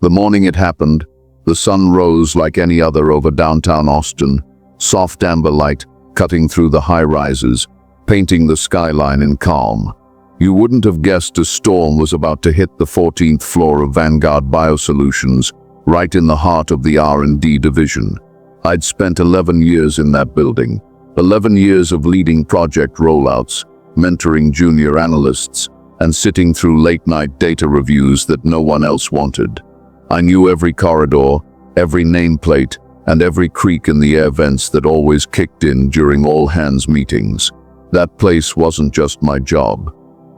The morning it happened, the sun rose like any other over downtown Austin, soft amber light cutting through the high-rises, painting the skyline in calm. You wouldn't have guessed a storm was about to hit the 14th floor of Vanguard BioSolutions, right in the heart of the R&D division. I'd spent 11 years in that building, 11 years of leading project rollouts, mentoring junior analysts, and sitting through late-night data reviews that no one else wanted. I knew every corridor, every nameplate, and every creak in the air vents that always kicked in during all-hands meetings. That place wasn't just my job.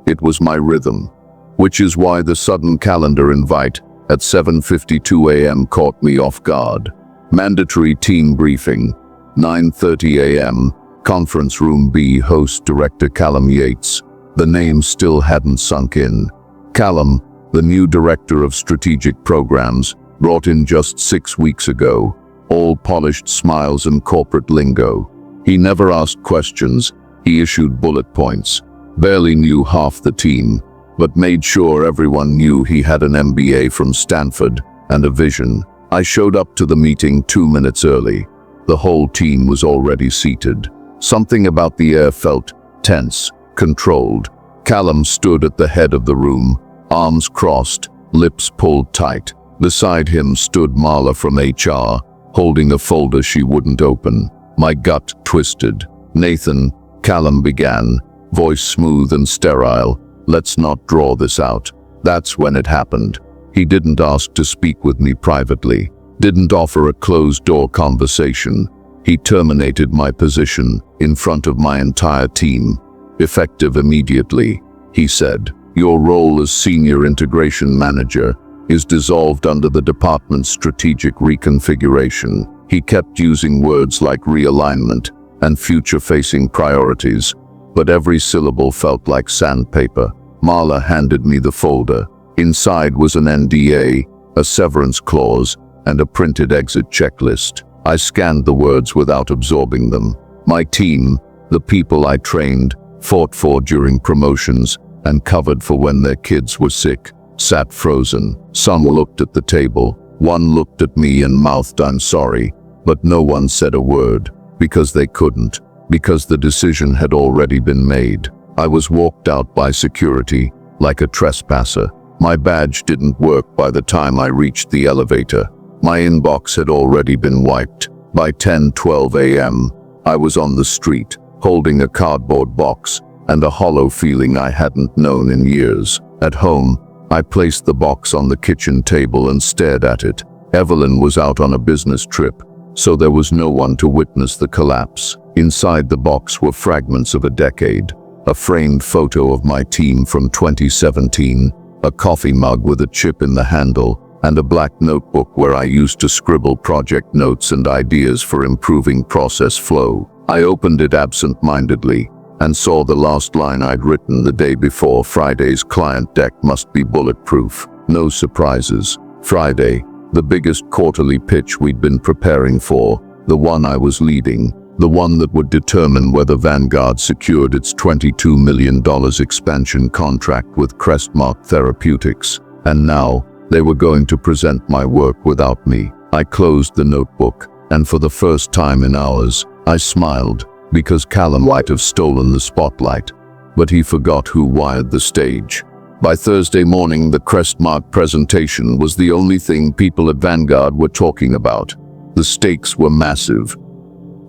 It was my rhythm, which is why the sudden calendar invite at 7:52 a.m. caught me off guard. Mandatory team briefing, 9:30 a.m., Conference Room B, host Director Callum Yates. The name still hadn't sunk in. Callum, the new Director of Strategic Programs, brought in just 6 weeks ago, all polished smiles and corporate lingo. He never asked questions, he issued bullet points. Barely knew half the team, but made sure everyone knew he had an MBA from Stanford and a vision. I showed up to the meeting 2 minutes early. The whole team was already seated. Something about the air felt tense, controlled. Callum stood at the head of the room, arms crossed, lips pulled tight. Beside him stood Marla from HR, holding a folder she wouldn't open. My gut twisted. "Nathan," Callum began, voice smooth and sterile, "let's not draw this out." That's when it happened. He didn't ask to speak with me privately, didn't offer a closed-door conversation. He terminated my position in front of my entire team. "Effective immediately," he said. "Your role as Senior Integration Manager is dissolved under the department's strategic reconfiguration." He kept using words like realignment and future-facing priorities, but every syllable felt like sandpaper. Marla handed me the folder. Inside was an NDA, a severance clause, and a printed exit checklist. I scanned the words without absorbing them. My team, the people I trained, fought for during promotions, and covered for when their kids were sick, sat frozen. Some looked at the table. One looked at me and mouthed, "I'm sorry," but no one said a word, because they couldn't, because the decision had already been made. I was walked out by security, like a trespasser. My badge didn't work by the time I reached the elevator. My inbox had already been wiped. By 10:12 a.m., I was on the street, holding a cardboard box and a hollow feeling I hadn't known in years. At home, I placed the box on the kitchen table and stared at it. Evelyn was out on a business trip, so there was no one to witness the collapse. Inside the box were fragments of a decade, a framed photo of my team from 2017, a coffee mug with a chip in the handle, and a black notebook where I used to scribble project notes and ideas for improving process flow. I opened it absent-mindedly and saw the last line I'd written the day before: "Friday's client deck must be bulletproof." No surprises. Friday, the biggest quarterly pitch we'd been preparing for, the one I was leading, the one that would determine whether Vanguard secured its $22 million expansion contract with Crestmark Therapeutics. And now, they were going to present my work without me. I closed the notebook, and for the first time in hours, I smiled, because Callum might have stolen the spotlight, but he forgot who wired the stage. By Thursday morning, the Crestmark presentation was the only thing people at Vanguard were talking about. The stakes were massive.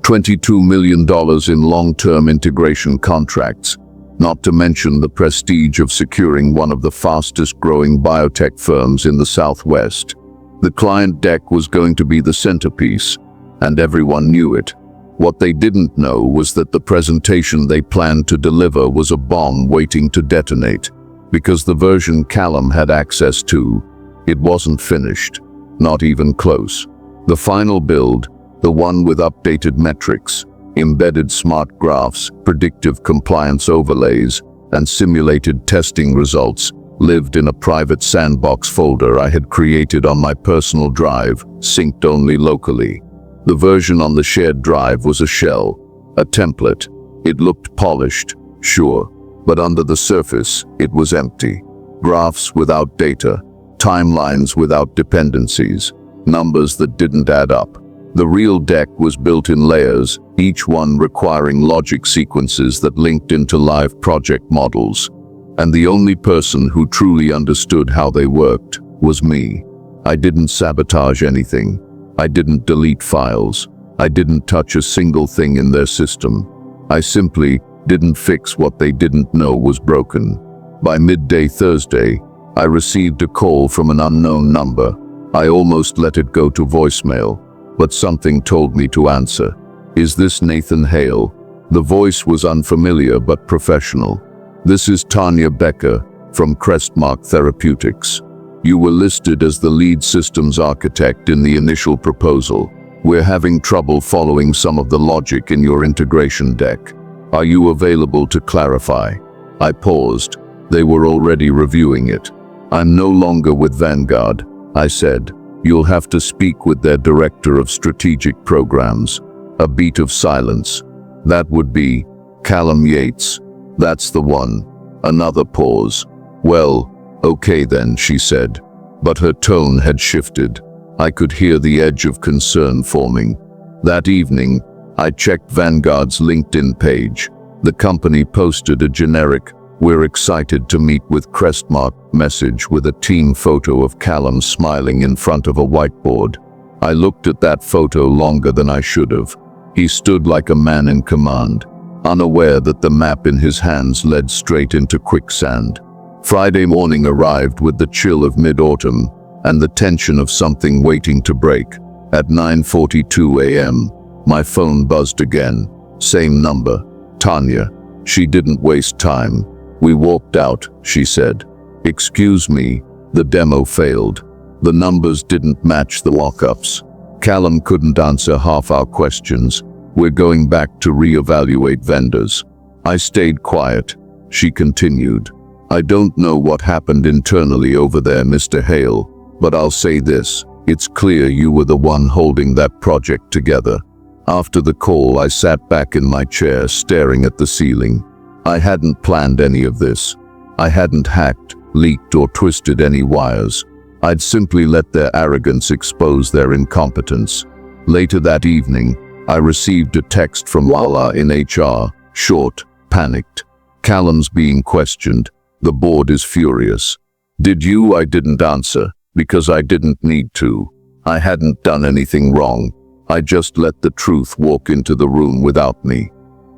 $22 million in long-term integration contracts, not to mention the prestige of securing one of the fastest-growing biotech firms in the Southwest. The client deck was going to be the centerpiece, and everyone knew it. What they didn't know was that the presentation they planned to deliver was a bomb waiting to detonate, because the version Callum had access to, it wasn't finished, not even close. The final build, the one with updated metrics, embedded smart graphs, predictive compliance overlays, and simulated testing results, lived in a private sandbox folder I had created on my personal drive, synced only locally. The version on the shared drive was a shell, a template. It looked polished, sure, but under the surface, it was empty. Graphs without data, Timelines without dependencies, numbers that didn't add up. The real deck was built in layers, each one requiring logic sequences that linked into live project models. And the only person who truly understood how they worked was me. I didn't sabotage anything. I didn't delete files. I didn't touch a single thing in their system. I simply didn't fix what they didn't know was broken. By midday Thursday, I received a call from an unknown number. I almost let it go to voicemail, but something told me to answer. "Is this Nathan Hale?" The voice was unfamiliar but professional. "This is Tanya Becker from Crestmark Therapeutics. You were listed as the lead systems architect in the initial proposal. We're having trouble following some of the logic in your integration deck. Are you available to clarify?" I paused. They were already reviewing it. "I'm no longer with Vanguard," I said. "You'll have to speak with their director of strategic programs." A beat of silence. "That would be Callum Yates." "That's the one." Another pause. "Well, okay then," she said. But her tone had shifted. I could hear the edge of concern forming. That evening, I checked Vanguard's LinkedIn page. The company posted a generic, "We're excited to meet with Crestmark" message with a team photo of Callum smiling in front of a whiteboard. I looked at that photo longer than I should have. He stood like a man in command, unaware that the map in his hands led straight into quicksand. Friday morning arrived with the chill of mid-autumn and the tension of something waiting to break. At 9:42 a.m., my phone buzzed again. Same number. Tanya. She didn't waste time. "We walked out," she said. "Excuse me, the demo failed. The numbers didn't match the walk-ups. Callum couldn't answer half our questions. We're going back to re-evaluate vendors." I stayed quiet. She continued. "I don't know what happened internally over there, Mr. Hale, but I'll say this. It's clear you were the one holding that project together." After the call, I sat back in my chair staring at the ceiling. I hadn't planned any of this. I hadn't hacked, leaked, or twisted any wires. I'd simply let their arrogance expose their incompetence. Later that evening, I received a text from Lala in HR, short, panicked. "Callum's being questioned. The board is furious." "Did you?" I didn't answer, because I didn't need to. I hadn't done anything wrong. I just let the truth walk into the room without me.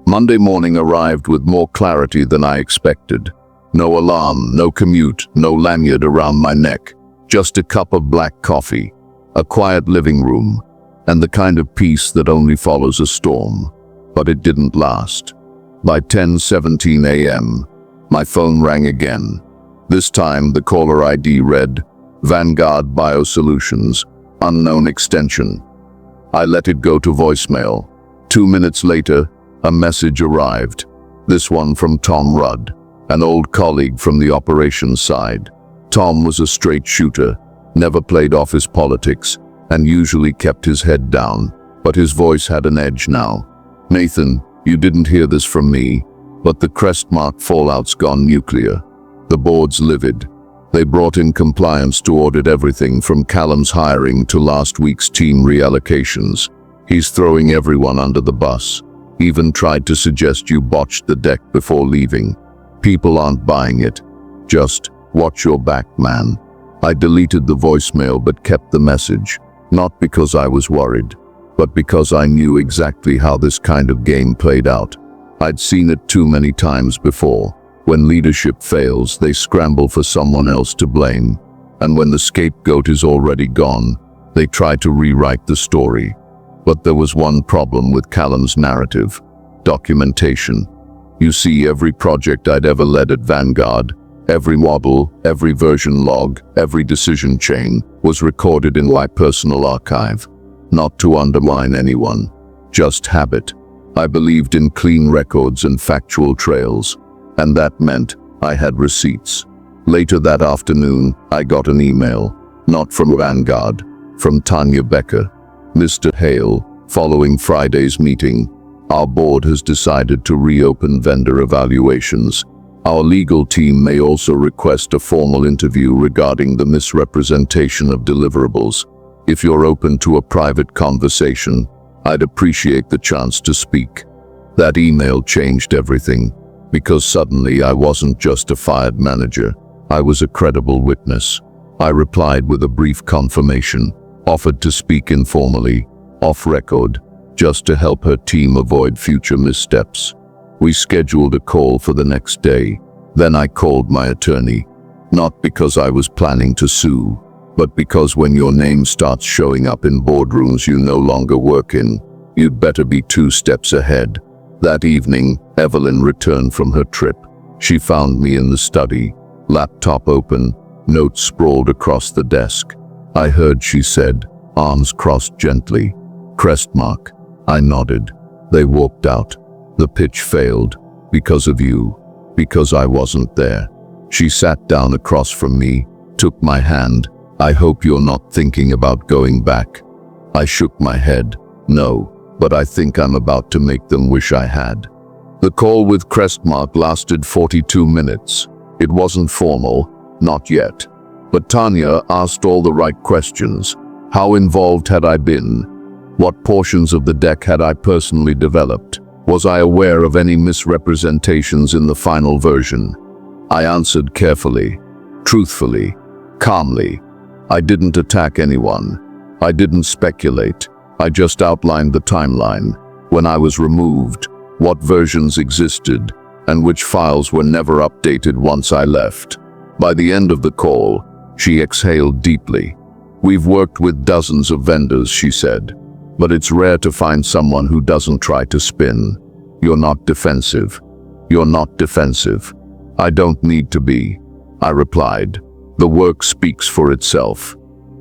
Monday morning arrived with more clarity than I expected. No alarm, no commute, no lanyard around my neck. Just a cup of black coffee, a quiet living room, and the kind of peace that only follows a storm. But it didn't last. By 10:17 a.m., my phone rang again. This time the caller ID read, "Vanguard BioSolutions, unknown extension." I let it go to voicemail. 2 minutes later, a message arrived. This one from Tom Rudd, an old colleague from the operations side. Tom was a straight shooter, never played office politics, and usually kept his head down. But his voice had an edge now. "Nathan, you didn't hear this from me, but the Crestmark fallout's gone nuclear. The board's livid. They brought in compliance to audit everything from Callum's hiring to last week's team reallocations. He's throwing everyone under the bus. Even tried to suggest you botched the deck before leaving. People aren't buying it. Just watch your back, man." I deleted the voicemail but kept the message, not because I was worried, but because I knew exactly how this kind of game played out. I'd seen it too many times before. When leadership fails, they scramble for someone else to blame. And when the scapegoat is already gone, they try to rewrite the story. But there was one problem with Callum's narrative: documentation. You see, every project I'd ever led at Vanguard, every model, every version log, every decision chain was recorded in my personal archive. Not to undermine anyone, just habit. I believed in clean records and factual trails, and that meant I had receipts. Later that afternoon, I got an email, not from Vanguard, from Tanya Becker. "Mr. Hale, following Friday's meeting, our board has decided to reopen vendor evaluations. Our legal team may also request a formal interview regarding the misrepresentation of deliverables. If you're open to a private conversation, I'd appreciate the chance to speak." That email changed everything, because suddenly I wasn't just a fired manager, I was a credible witness. I replied with a brief confirmation, offered to speak informally, off record, just to help her team avoid future missteps. We scheduled a call for the next day. Then I called my attorney, not because I was planning to sue, but because when your name starts showing up in boardrooms you no longer work in, you'd better be 2 steps ahead. That evening, Evelyn returned from her trip. She found me in the study, laptop open, notes sprawled across the desk. I heard she said, arms crossed gently, "Crest mark." I nodded. They walked out. "The pitch failed. Because of you. Because I wasn't there." She sat down across from me, took my hand. "I hope you're not thinking about going back." I shook my head. "No, but I think I'm about to make them wish I had." The call with Crestmark lasted 42 minutes. It wasn't formal, not yet. But Tanya asked all the right questions. How involved had I been? What portions of the deck had I personally developed? Was I aware of any misrepresentations in the final version? I answered carefully, truthfully, calmly. I didn't attack anyone. I didn't speculate. I just outlined the timeline, when I was removed, what versions existed, and which files were never updated once I left. By the end of the call, she exhaled deeply. "We've worked with dozens of vendors," she said, "but it's rare to find someone who doesn't try to spin. You're not defensive. You're not defensive." "I don't need to be," I replied. "The work speaks for itself."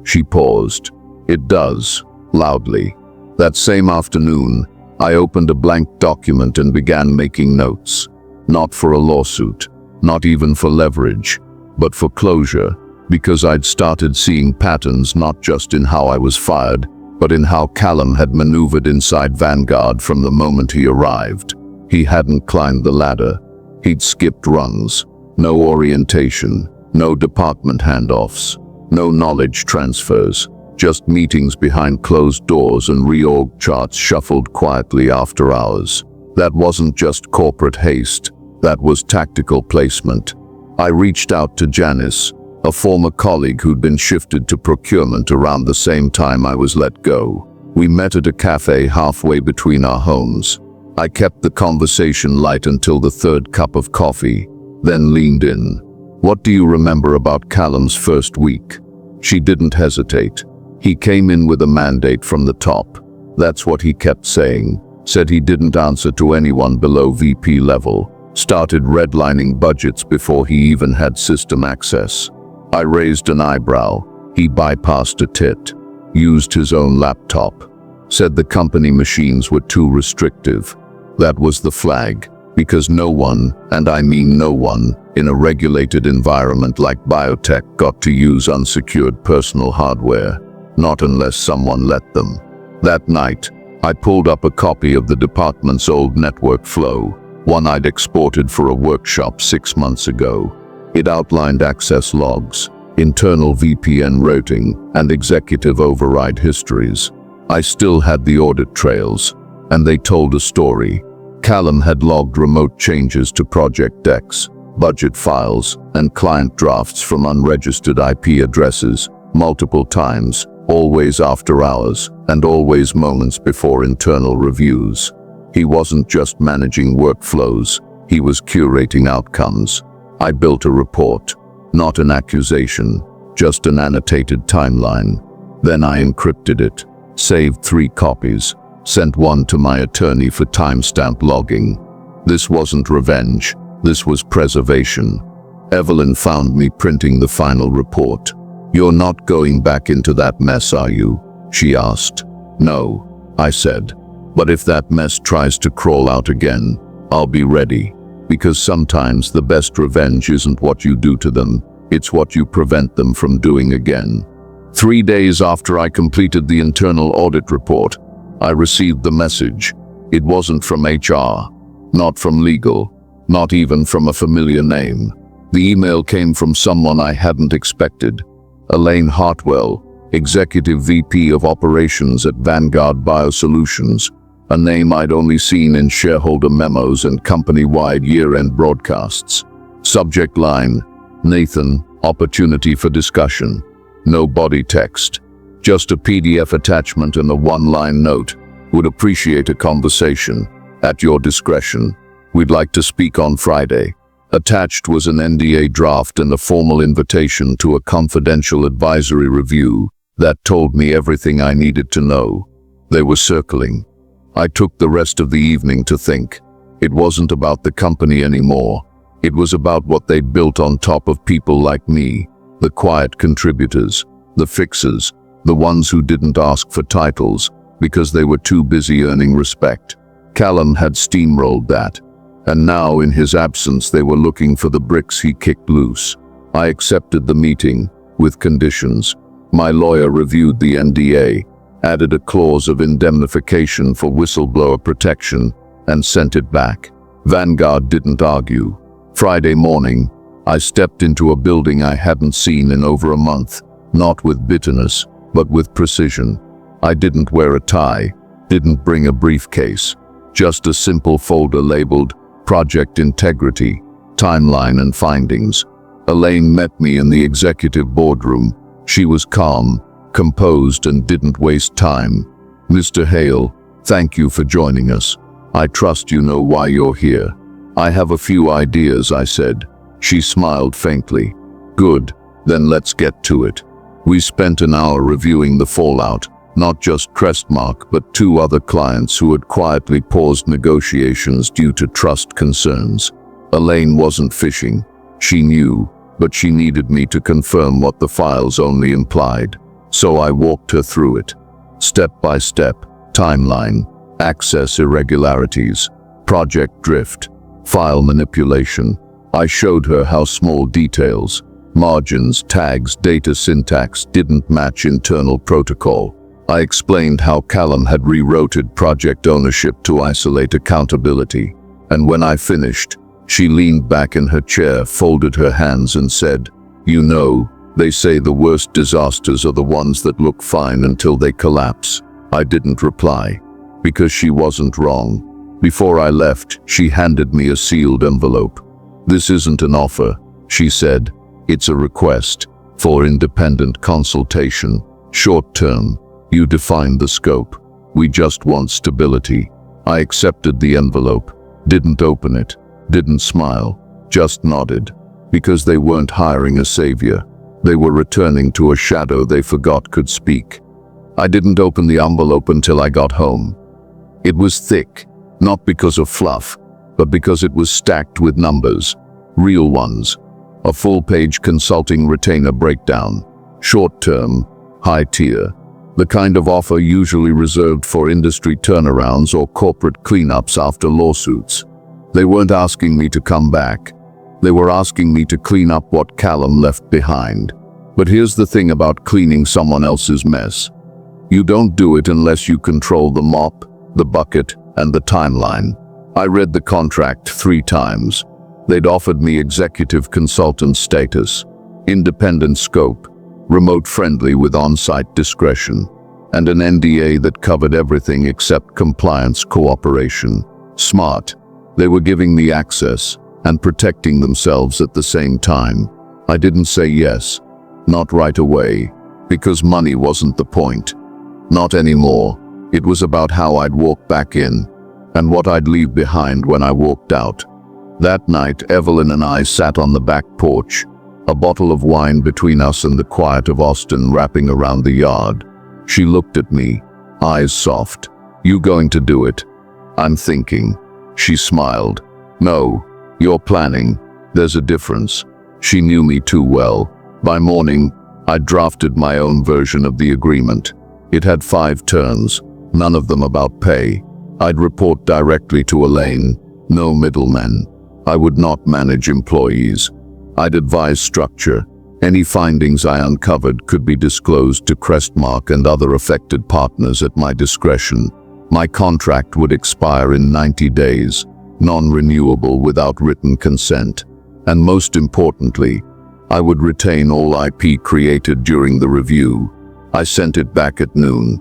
She paused. "It does," loudly. That same afternoon, I opened a blank document and began making notes. Not for a lawsuit, not even for leverage, but for closure, because I'd started seeing patterns not just in how I was fired, but in how Callum had maneuvered inside Vanguard from the moment he arrived. He hadn't climbed the ladder. He'd skipped rungs. No orientation, no department handoffs, no knowledge transfers, just meetings behind closed doors and reorg charts shuffled quietly after hours. That wasn't just corporate haste, that was tactical placement. I reached out to Janice, a former colleague who'd been shifted to procurement around the same time I was let go. We met at a cafe halfway between our homes. I kept the conversation light until the 3rd cup of coffee, then leaned in. "What do you remember about Callum's first week?" She didn't hesitate. "He came in with a mandate from the top." That's what he kept saying. Said he didn't answer to anyone below VP level. Started redlining budgets before he even had system access. I raised an eyebrow. He bypassed a tit. Used his own laptop. Said the company machines were too restrictive. That was the flag, because no one, and I mean no one, in a regulated environment like biotech got to use unsecured personal hardware, not unless someone let them. That night, I pulled up a copy of the department's old network flow, one I'd exported for a workshop 6 months ago. It outlined access logs, internal VPN routing, and executive override histories. I still had the audit trails, and they told a story. Callum had logged remote changes to project decks, budget files, and client drafts from unregistered IP addresses, multiple times, always after hours, and always moments before internal reviews. He wasn't just managing workflows, he was curating outcomes. I built a report, not an accusation, just an annotated timeline. Then I encrypted it, saved 3 copies, sent one to my attorney for timestamp logging. This wasn't revenge, this was preservation. Evelyn found me printing the final report. "You're not going back into that mess, are you?" she asked. "No," I said. "But if that mess tries to crawl out again, I'll be ready. Because sometimes the best revenge isn't what you do to them, it's what you prevent them from doing again." 3 days after I completed the internal audit report, I received the message. It wasn't from HR, not from legal, not even from a familiar name. The email came from someone I hadn't expected. Elaine Hartwell, Executive VP of Operations at Vanguard BioSolutions, a name I'd only seen in shareholder memos and company-wide year-end broadcasts. Subject line: Nathan, opportunity for discussion. No body text. Just a PDF attachment and a one-line note. Would appreciate a conversation. At your discretion. We'd like to speak on Friday. Attached was an NDA draft and a formal invitation to a confidential advisory review that told me everything I needed to know. They were circling. I took the rest of the evening to think. It wasn't about the company anymore. It was about what they'd built on top of people like me, the quiet contributors, the fixers, the ones who didn't ask for titles because they were too busy earning respect. Callum had steamrolled that, and now in his absence they were looking for the bricks he kicked loose. I accepted the meeting, with conditions. My lawyer reviewed the NDA, added a clause of indemnification for whistleblower protection, and sent it back. Vanguard didn't argue. Friday morning, I stepped into a building I hadn't seen in over a month, not with bitterness, but with precision. I didn't wear a tie, didn't bring a briefcase, just a simple folder labeled Project Integrity, Timeline and Findings. Elaine met me in the executive boardroom. She was calm, composed, and didn't waste time. Mr. Hale, thank you for joining us. I trust you know why you're here. I have a few ideas, I said. She smiled faintly. Good, then let's get to it. We spent an hour reviewing the fallout, not just Crestmark but 2 other clients who had quietly paused negotiations due to trust concerns. Elaine wasn't fishing. She knew, but she needed me to confirm what the files only implied. So I walked her through it. Step by step: timeline, access irregularities, project drift, file manipulation. I showed her how small details, margins, tags, data syntax didn't match internal protocol. I explained how Callum had rewrote project ownership to isolate accountability. And when I finished, she leaned back in her chair, folded her hands and said, "You know, they say the worst disasters are the ones that look fine until they collapse." I didn't reply, because she wasn't wrong. Before I left, she handed me a sealed envelope. "This isn't an offer," she said. "It's a request for independent consultation. Short term. You defined the scope. We just want stability." I accepted the envelope, didn't open it, didn't smile, just nodded. Because they weren't hiring a savior. They were returning to a shadow they forgot could speak. I didn't open the envelope until I got home. It was thick, not because of fluff, but because it was stacked with numbers. Real ones. A full-page consulting retainer breakdown. Short-term, high-tier. The kind of offer usually reserved for industry turnarounds or corporate cleanups after lawsuits. They weren't asking me to come back. They were asking me to clean up what Callum left behind. But here's the thing about cleaning someone else's mess. You don't do it unless you control the mop, the bucket, and the timeline. I read the contract 3 times. They'd offered me executive consultant status, independent scope, remote friendly with on-site discretion, and an NDA that covered everything except compliance cooperation. Smart. They were giving me access and protecting themselves at the same time. I didn't say yes, not right away, because money wasn't the point. Not anymore. It was about how I'd walk back in, and what I'd leave behind when I walked out. That night, Evelyn and I sat on the back porch, a bottle of wine between us and the quiet of Austin wrapping around the yard. She looked at me, eyes soft. "You going to do it?" "I'm thinking." She smiled. "No, you're planning. There's a difference." She knew me too well. By morning, I'd drafted my own version of the agreement. It had 5 terms, none of them about pay. I'd report directly to Elaine, no middlemen. I would not manage employees. I'd advise structure. Any findings I uncovered could be disclosed to Crestmark and other affected partners at my discretion. My contract would expire in 90 days. non-renewable without written consent. And most importantly, I would retain all IP created during the review. I sent it back at noon.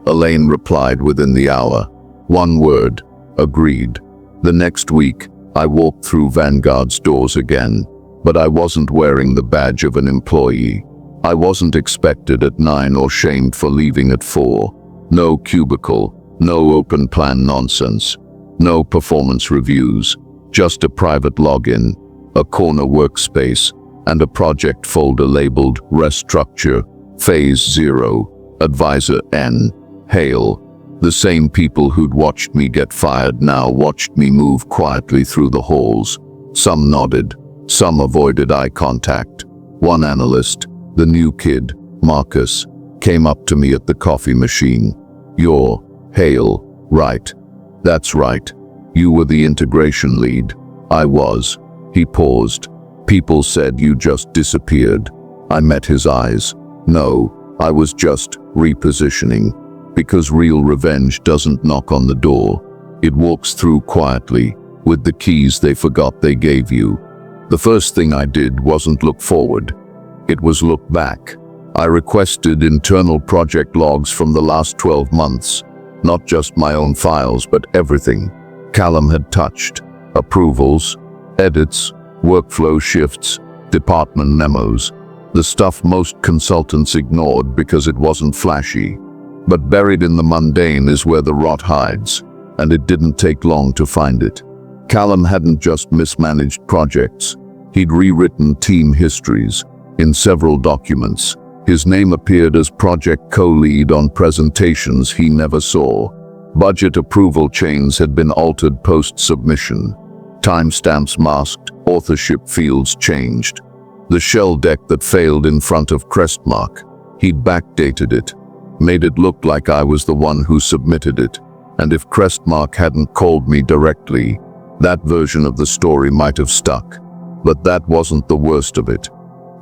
Elaine replied within the hour. One word, agreed. The next week, I walked through Vanguard's doors again, but I wasn't wearing the badge of an employee. I wasn't expected at 9 or shamed for leaving at 4. No cubicle, no open plan nonsense, no performance reviews, just a private login, a corner workspace, and a project folder labeled Restructure, Phase 0, Advisor N, Hale. The same people who'd watched me get fired now watched me move quietly through the halls. Some nodded, some avoided eye contact. One analyst, the new kid, Marcus, came up to me at the coffee machine. "You're Hale, right?" "That's right. You were the integration lead." "I was." He paused. "People said you just disappeared." I met his eyes. "No, I was just repositioning. Because real revenge doesn't knock on the door. It walks through quietly, with the keys they forgot they gave you." The first thing I did wasn't look forward. It was look back. I requested internal project logs from the last 12 months. Not just my own files, but everything Callum had touched. Approvals, edits, workflow shifts, department memos. The stuff most consultants ignored because it wasn't flashy. But buried in the mundane is where the rot hides, and it didn't take long to find it. Callum hadn't just mismanaged projects. He'd rewritten team histories. In several documents, his name appeared as project co-lead on presentations he never saw. Budget approval chains had been altered post-submission. Timestamps masked, authorship fields changed. The shell deck that failed in front of Crestmark, he'd backdated it. Made it look like I was the one who submitted it, and if Crestmark hadn't called me directly, that version of the story might have stuck. But that wasn't the worst of it.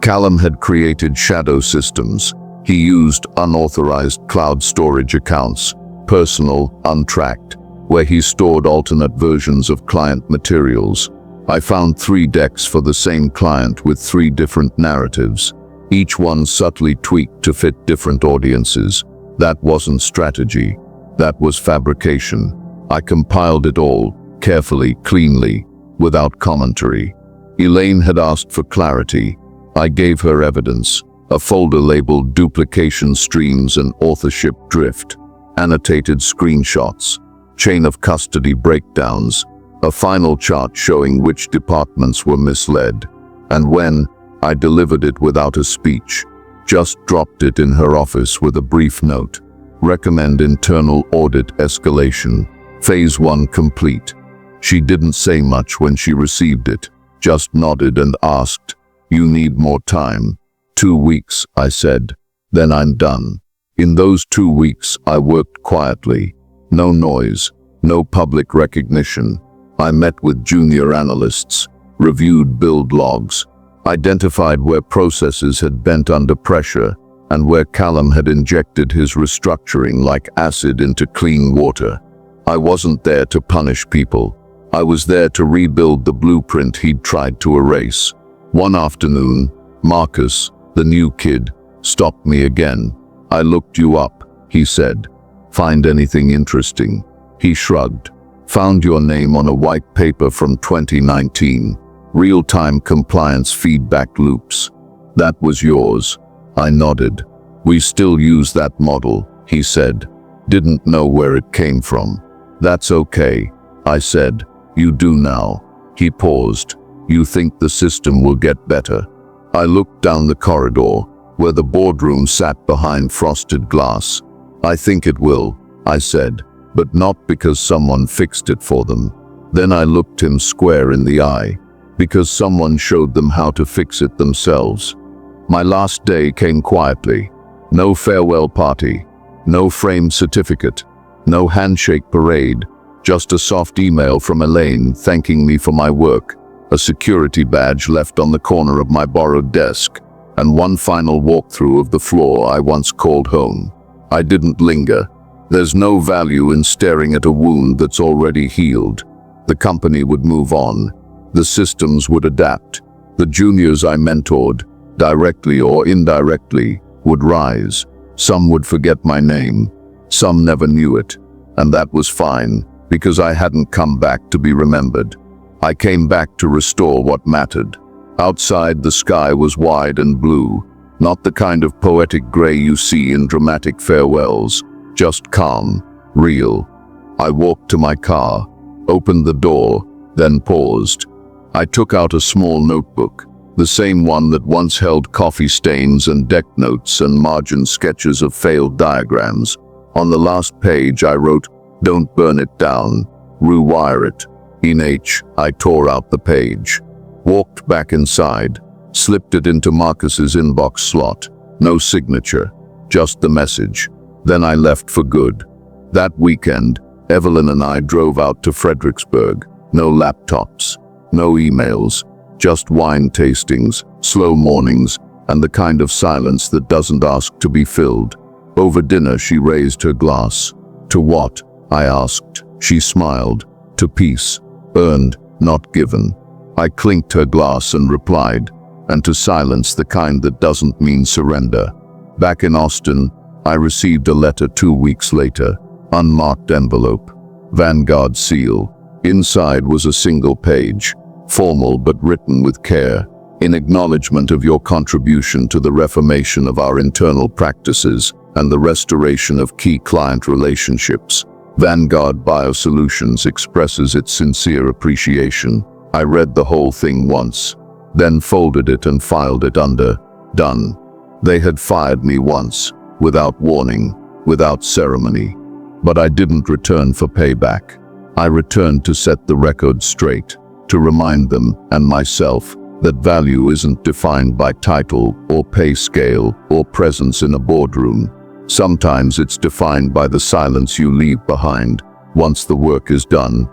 Callum had created shadow systems. He used unauthorized cloud storage accounts, personal, untracked, where he stored alternate versions of client materials. I found 3 decks for the same client with 3 different narratives. Each one subtly tweaked to fit different audiences. That wasn't strategy. That was fabrication. I compiled it all, carefully, cleanly, without commentary. Elaine had asked for clarity. I gave her evidence. A folder labeled Duplication Streams and Authorship Drift. Annotated screenshots. Chain of custody breakdowns. A final chart showing which departments were misled. And when I delivered it without a speech, just dropped it in her office with a brief note. Recommend internal audit escalation. Phase 1 complete. She didn't say much when she received it, just nodded and asked, "You need more time?" 2 weeks, I said. "Then I'm done." In those 2 weeks, I worked quietly. No noise, no public recognition. I met with junior analysts, reviewed build logs, identified where processes had bent under pressure and where Callum had injected his restructuring like acid into clean water. I wasn't there to punish people. I was there to rebuild the blueprint he'd tried to erase. One afternoon, Marcus, the new kid, stopped me again. "I looked you up," he said. "Find anything interesting?" He shrugged. "Found your name on a white paper from 2019. Real-time compliance feedback loops. That was yours." I nodded. "We still use that model," he said. "Didn't know where it came from." "That's okay," I said. "You do now." He paused. "You think the system will get better?" I looked down the corridor, where the boardroom sat behind frosted glass. "I think it will," I said, "but not because someone fixed it for them." Then I looked him square in the eye. Because someone showed them how to fix it themselves. My last day came quietly. No farewell party, no framed certificate, no handshake parade, just a soft email from Elaine thanking me for my work, a security badge left on the corner of my borrowed desk, and one final walkthrough of the floor I once called home. I didn't linger. There's no value in staring at a wound that's already healed. The company would move on. The systems would adapt. The juniors I mentored, directly or indirectly, would rise. Some would forget my name. Some never knew it. And that was fine, because I hadn't come back to be remembered. I came back to restore what mattered. Outside, the sky was wide and blue, not the kind of poetic gray you see in dramatic farewells, just calm, real. I walked to my car, opened the door, then paused. I took out a small notebook, the same one that once held coffee stains and deck notes and margin sketches of failed diagrams. On the last page I wrote, "Don't burn it down, rewire it." I tore out the page, walked back inside, slipped it into Marcus's inbox slot. No signature, just the message. Then I left for good. That weekend, Evelyn and I drove out to Fredericksburg. No laptops, no emails, just wine tastings, slow mornings, and the kind of silence that doesn't ask to be filled. Over dinner, she raised her glass. "To what?" I asked. She smiled. "To peace. Earned, not given." I clinked her glass and replied, "And to silence, the kind that doesn't mean surrender." Back in Austin, I received a letter 2 weeks later. Unmarked envelope. Vanguard seal. Inside was a single page, formal but written with care, in acknowledgement of your contribution to the reformation of our internal practices and the restoration of key client relationships. Vanguard BioSolutions expresses its sincere appreciation. I read the whole thing once, then folded it and filed it under "Done." They had fired me once, without warning, without ceremony. But I didn't return for payback. I returned to set the record straight, to remind them and myself that value isn't defined by title or pay scale or presence in a boardroom. Sometimes it's defined by the silence you leave behind once the work is done.